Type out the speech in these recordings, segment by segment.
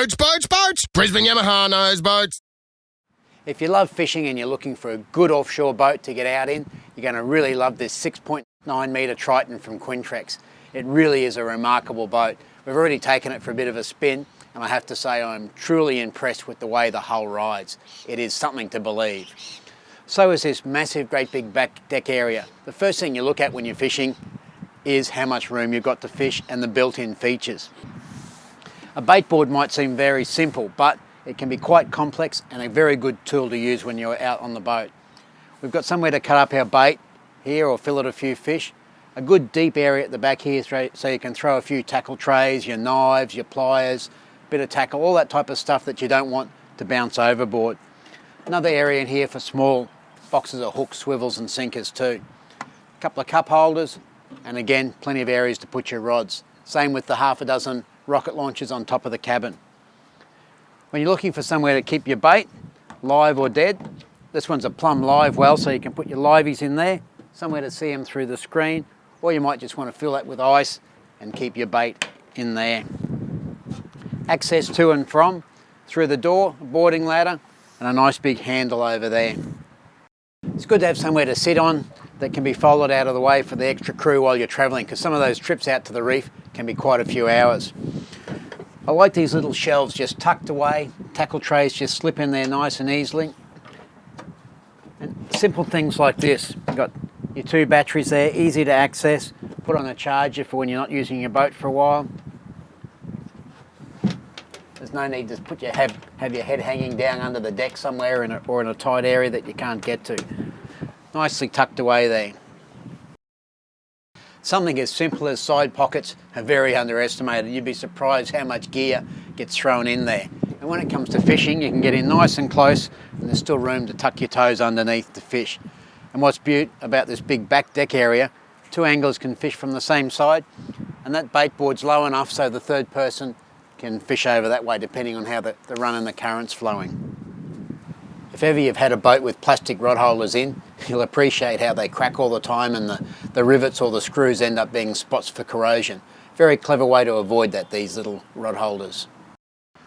Boats, boats, boats! Brisbane Yamaha knows boats. If you love fishing and you're looking for a good offshore boat to get out in, you're going to really love this 6.9 metre Trident from Quintrex. It really is a remarkable boat. We've already taken it for a bit of a spin, and I have to say I'm truly impressed with the way the hull rides. It is something to believe. So is this massive, great big back deck area. The first thing you look at when you're fishing is how much room you've got to fish and the built-in features. A baitboard might seem very simple, but it can be quite complex and a very good tool to use when you're out on the boat. We've got somewhere to cut up our bait here or fillet a few fish. A good deep area at the back here so you can throw a few tackle trays, your knives, your pliers, bit of tackle, all that type of stuff that you don't want to bounce overboard. Another area in here for small boxes of hooks, swivels and sinkers too. A couple of cup holders, and again plenty of areas to put your rods. Same with the half a dozen rocket launchers on top of the cabin. When you're looking for somewhere to keep your bait, live or dead, this one's a plumb live well, so you can put your liveys in there, somewhere to see them through the screen, or you might just want to fill that with ice and keep your bait in there. Access to and from, through the door, a boarding ladder, and a nice big handle over there. It's good to have somewhere to sit on that can be folded out of the way for the extra crew while you're travelling, because some of those trips out to the reef can be quite a few hours. I like these little shelves just tucked away, tackle trays just slip in there nice and easily. And simple things like this, you've got your 2 batteries there, easy to access, put on a charger for when you're not using your boat for a while. There's no need to have your head hanging down under the deck somewhere or in a tight area that you can't get to. Nicely tucked away there. Something as simple as side pockets are very underestimated. You'd be surprised how much gear gets thrown in there. And when it comes to fishing, you can get in nice and close and there's still room to tuck your toes underneath to fish. And what's beautiful about this big back deck area, 2 anglers can fish from the same side, and that baitboard's low enough so the third person can fish over that way depending on how the run and the current's flowing. If ever you've had a boat with plastic rod holders in, you'll appreciate how they crack all the time and the rivets or the screws end up being spots for corrosion. Very clever way to avoid that, these little rod holders.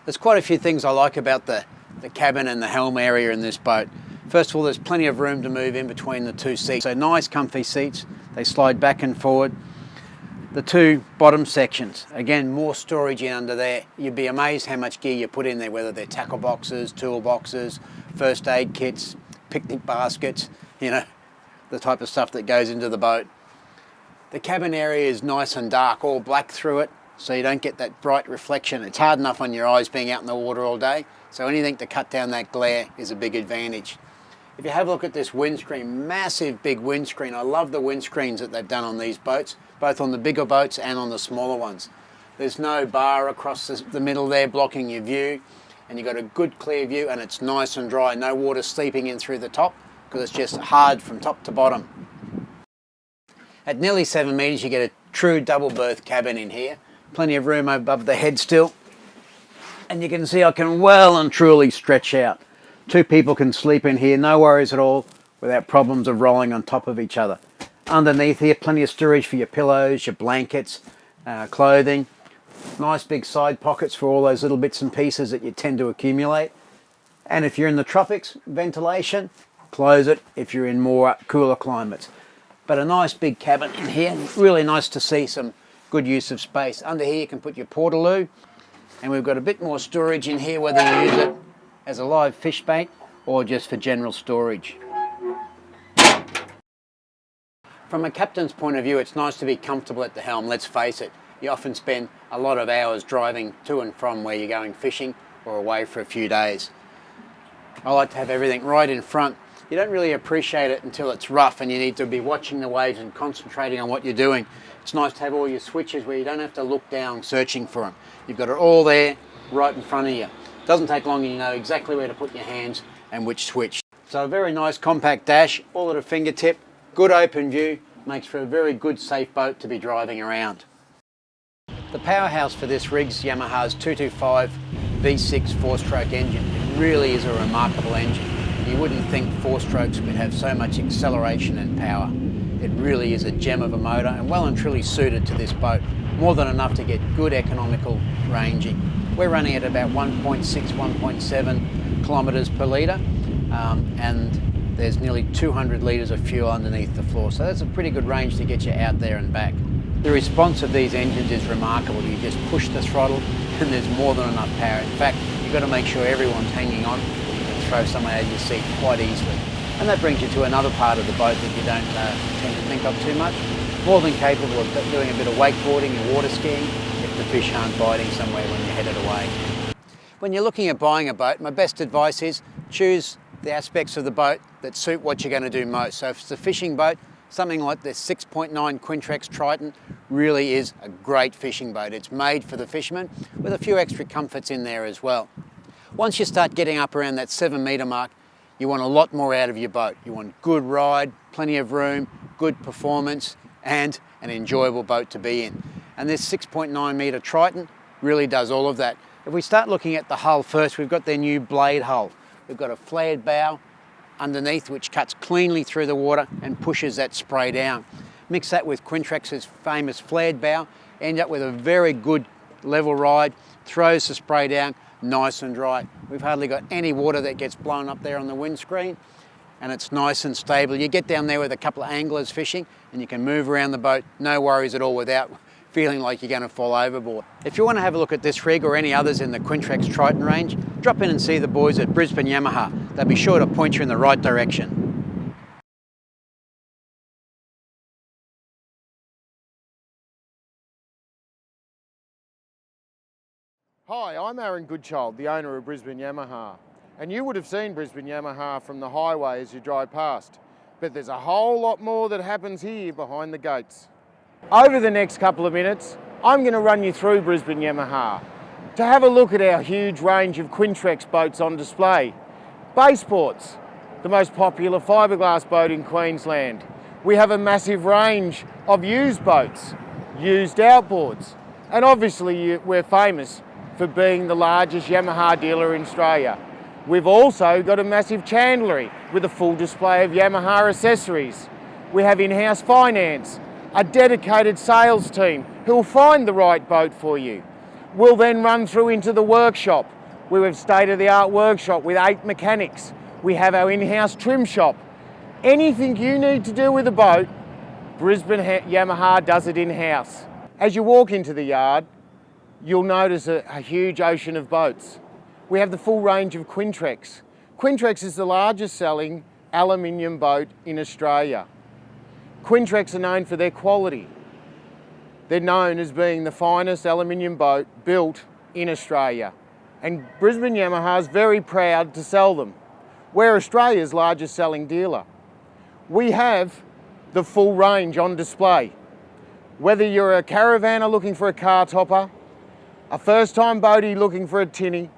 There's quite a few things I like about the cabin and the helm area in this boat. First of all, there's plenty of room to move in between the 2 seats. So nice comfy seats, they slide back and forward. The 2 bottom sections, again more storage in under there. You'd be amazed how much gear you put in there, whether they're tackle boxes, tool boxes, first aid kits, picnic baskets, you know, the type of stuff that goes into the boat. The cabin area is nice and dark, all black through it, so you don't get that bright reflection. It's hard enough on your eyes being out in the water all day, so anything to cut down that glare is a big advantage. If you have a look at this windscreen, massive big windscreen. I love the windscreens that they've done on these boats, both on the bigger boats and on the smaller ones. There's no bar across the middle there blocking your view, and you've got a good clear view and it's nice and dry. No water seeping in through the top because it's just hard from top to bottom. At nearly 7 metres you get a true double berth cabin in here. Plenty of room above the head still. And you can see I can well and truly stretch out. 2 people can sleep in here, no worries at all, without problems of rolling on top of each other. Underneath here, plenty of storage for your pillows, your blankets, clothing. Nice big side pockets for all those little bits and pieces that you tend to accumulate. And if you're in the tropics, ventilation, close it if you're in more cooler climates. But a nice big cabin in here, really nice to see some good use of space. Under here you can put your portaloo, and we've got a bit more storage in here, whether you use it as a live fish bait or just for general storage. From a captain's point of view, it's nice to be comfortable at the helm, let's face it. You often spend a lot of hours driving to and from where you're going fishing or away for a few days. I like to have everything right in front. You don't really appreciate it until it's rough and you need to be watching the waves and concentrating on what you're doing. It's nice to have all your switches where you don't have to look down searching for them. You've got it all there right in front of you. It doesn't take long and you know exactly where to put your hands and which switch. So a very nice compact dash, all at a fingertip, good open view, makes for a very good safe boat to be driving around. The powerhouse for this rig's Yamaha's 225 V6 4-stroke engine. It really is a remarkable engine. You wouldn't think 4 strokes could have so much acceleration and power. It really is a gem of a motor and well and truly suited to this boat. More than enough to get good economical ranging. We're running at about 1.6, 1.7 kilometres per litre, and there's nearly 200 litres of fuel underneath the floor. So that's a pretty good range to get you out there and back. The response of these engines is remarkable. You just push the throttle and there's more than enough power. In fact, you've got to make sure everyone's hanging on. You can throw someone out of your seat quite easily. And that brings you to another part of the boat that you don't tend to think of too much. More than capable of doing a bit of wakeboarding and water skiing if the fish aren't biting somewhere when you're headed away. When you're looking at buying a boat, my best advice is choose the aspects of the boat that suit what you're going to do most. So if it's a fishing boat, something like the 6.9 Quintrex Trident really is a great fishing boat. It's made for the fisherman with a few extra comforts in there as well. Once you start getting up around that 7 metre mark, you want a lot more out of your boat. You want good ride, plenty of room, good performance, and an enjoyable boat to be in. And this 6.9 metre Trident really does all of that. If we start looking at the hull first, we've got their new blade hull. We've got a flared bow underneath which cuts cleanly through the water and pushes that spray down. Mix that with Quintrex's famous flared bow, end up with a very good level ride, throws the spray down nice and dry. We've hardly got any water that gets blown up there on the windscreen, and it's nice and stable. You get down there with a couple of anglers fishing and you can move around the boat, no worries at all, without feeling like you're going to fall overboard. If you want to have a look at this rig or any others in the Quintrex Trident range, drop in and see the boys at Brisbane Yamaha. They'll be sure to point you in the right direction. Hi, I'm Aaron Goodchild, the owner of Brisbane Yamaha. And you would have seen Brisbane Yamaha from the highway as you drive past. But there's a whole lot more that happens here behind the gates. Over the next couple of minutes, I'm going to run you through Brisbane Yamaha to have a look at our huge range of Quintrex boats on display. Baitboards, the most popular fiberglass boat in Queensland. We have a massive range of used boats, used outboards, and obviously we're famous for being the largest Yamaha dealer in Australia. We've also got a massive chandlery with a full display of Yamaha accessories. We have in-house finance, a dedicated sales team who will find the right boat for you. We'll then run through into the workshop. We have state-of-the-art workshop with 8 mechanics. We have our in-house trim shop. Anything you need to do with a boat, Brisbane Yamaha does it in-house. As you walk into the yard, you'll notice a huge ocean of boats. We have the full range of Quintrex. Quintrex is the largest selling aluminium boat in Australia. Quintrex are known for their quality. They're known as being the finest aluminium boat built in Australia. And Brisbane Yamaha is very proud to sell them. We're Australia's largest selling dealer. We have the full range on display. Whether you're a caravanner looking for a car topper, a first-time boatie looking for a tinny,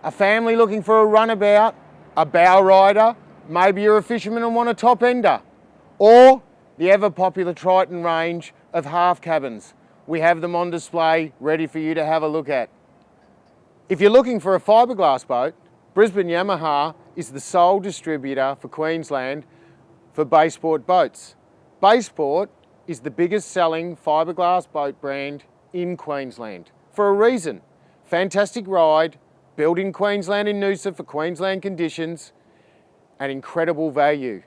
a family looking for a runabout, a bow rider, maybe you're a fisherman and want a top ender, or the ever-popular Triton range of half cabins. We have them on display, ready for you to have a look at. If you're looking for a fiberglass boat, Brisbane Yamaha is the sole distributor for Queensland for baitboard boats. Baitboard is the biggest selling fiberglass boat brand in Queensland. For a reason. Fantastic ride, built in Queensland in Noosa for Queensland conditions, and incredible value.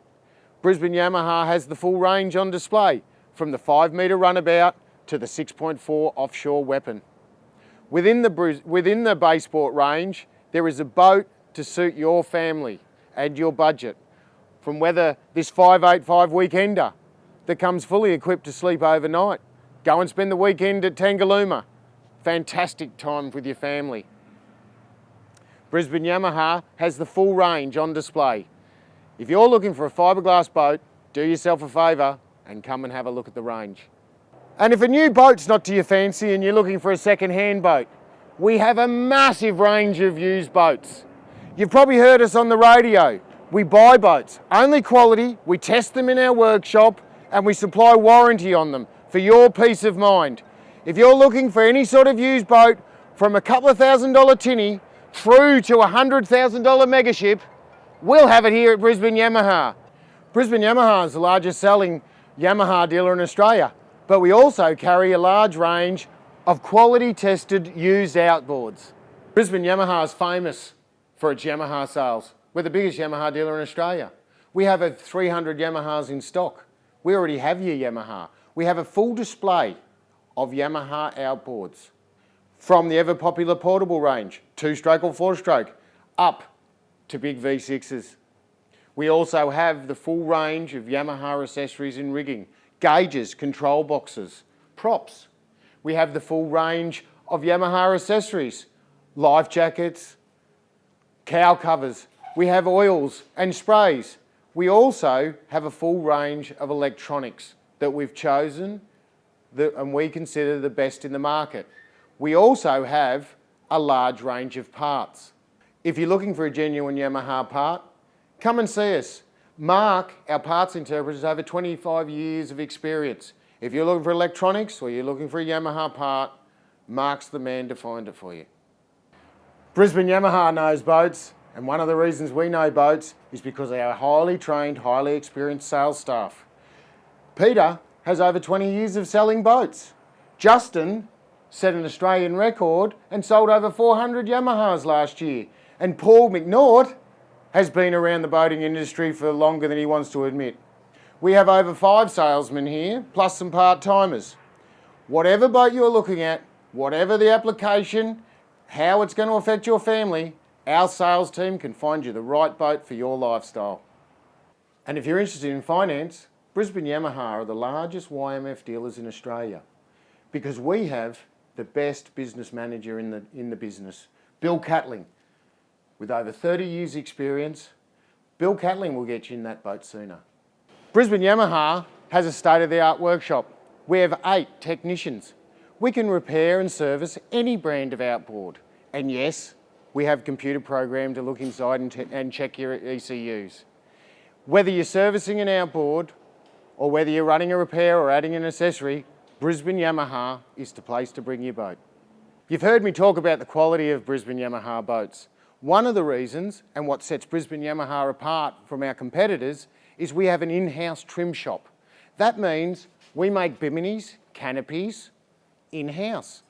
Brisbane Yamaha has the full range on display, from the 5 metre runabout to the 6.4 offshore weapon. Within the baitboard range, there is a boat to suit your family and your budget. From whether this 585 weekender that comes fully equipped to sleep overnight, go and spend the weekend at Tangalooma. Fantastic time with your family. Brisbane Yamaha has the full range on display. If you're looking for a fiberglass boat, do yourself a favour and come and have a look at the range. And if a new boat's not to your fancy and you're looking for a second-hand boat, we have a massive range of used boats. You've probably heard us on the radio. We buy boats, only quality, we test them in our workshop, and we supply warranty on them for your peace of mind. If you're looking for any sort of used boat, from a couple of $1,000 tinny through to a $100,000 mega ship, we'll have it here at Brisbane Yamaha. Brisbane Yamaha is the largest selling Yamaha dealer in Australia, but we also carry a large range of quality tested used outboards. Brisbane Yamaha is famous for its Yamaha sales. We're the biggest Yamaha dealer in Australia. We have over 300 Yamahas in stock. We already have your Yamaha. We have a full display of Yamaha outboards, from the ever popular portable range, 2-stroke or 4-stroke, up to big V6s. We also have the full range of Yamaha accessories and rigging, gauges, control boxes, props. We have the full range of Yamaha accessories, life jackets, cow covers. We have oils and sprays. We also have a full range of electronics that we've chosen and we consider the best in the market. We also have a large range of parts. If you're looking for a genuine Yamaha part, come and see us. Mark, our parts interpreter, has over 25 years of experience. If you're looking for electronics or you're looking for a Yamaha part, Mark's the man to find it for you. Brisbane Yamaha knows boats, and one of the reasons we know boats is because of our highly trained, highly experienced sales staff. Peter has over 20 years of selling boats. Justin set an Australian record and sold over 400 Yamahas last year. And Paul McNaught has been around the boating industry for longer than he wants to admit. We have over 5 salesmen here, plus some part-timers. Whatever boat you're looking at, whatever the application, how it's going to affect your family, our sales team can find you the right boat for your lifestyle. And if you're interested in finance, Brisbane Yamaha are the largest YMF dealers in Australia, because we have the best business manager in the business, Bill Catling. With over 30 years experience, Bill Catling will get you in that boat sooner. Brisbane Yamaha has a state-of-the-art workshop. We have 8 technicians. We can repair and service any brand of outboard. And yes, we have computer programmed to look inside and check your ECUs. Whether you're servicing an outboard or whether you're running a repair or adding an accessory, Brisbane Yamaha is the place to bring your boat. You've heard me talk about the quality of Brisbane Yamaha boats. One of the reasons, and what sets Brisbane Yamaha apart from our competitors, is we have an in-house trim shop. That means we make biminis, canopies, in-house.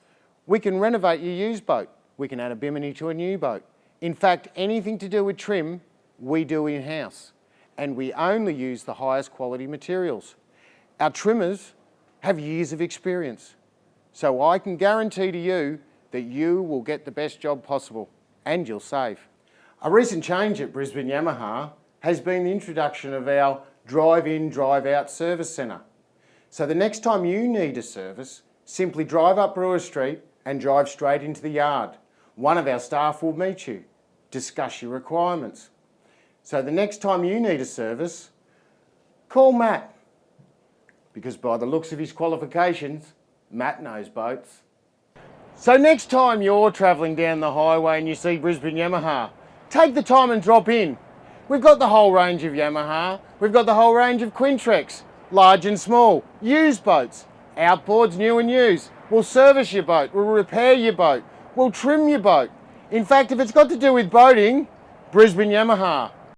We can renovate your used boat. We can add a bimini to a new boat. In fact, anything to do with trim, we do in-house. And we only use the highest quality materials. Our trimmers have years of experience. So I can guarantee to you that you will get the best job possible and you'll save. A recent change at Brisbane Yamaha has been the introduction of our drive-in, drive-out service centre. So the next time you need a service, simply drive up Brewer Street and drive straight into the yard. One of our staff will meet you, discuss your requirements. So the next time you need a service, call Matt, because by the looks of his qualifications, Matt knows boats. So next time you're travelling down the highway and you see Brisbane Yamaha, take the time and drop in. We've got the whole range of Yamaha, we've got the whole range of Quintrex, large and small, used boats, outboards, new and used. We'll service your boat, we'll repair your boat, we'll trim your boat. In fact, if it's got to do with boating, Brisbane Yamaha.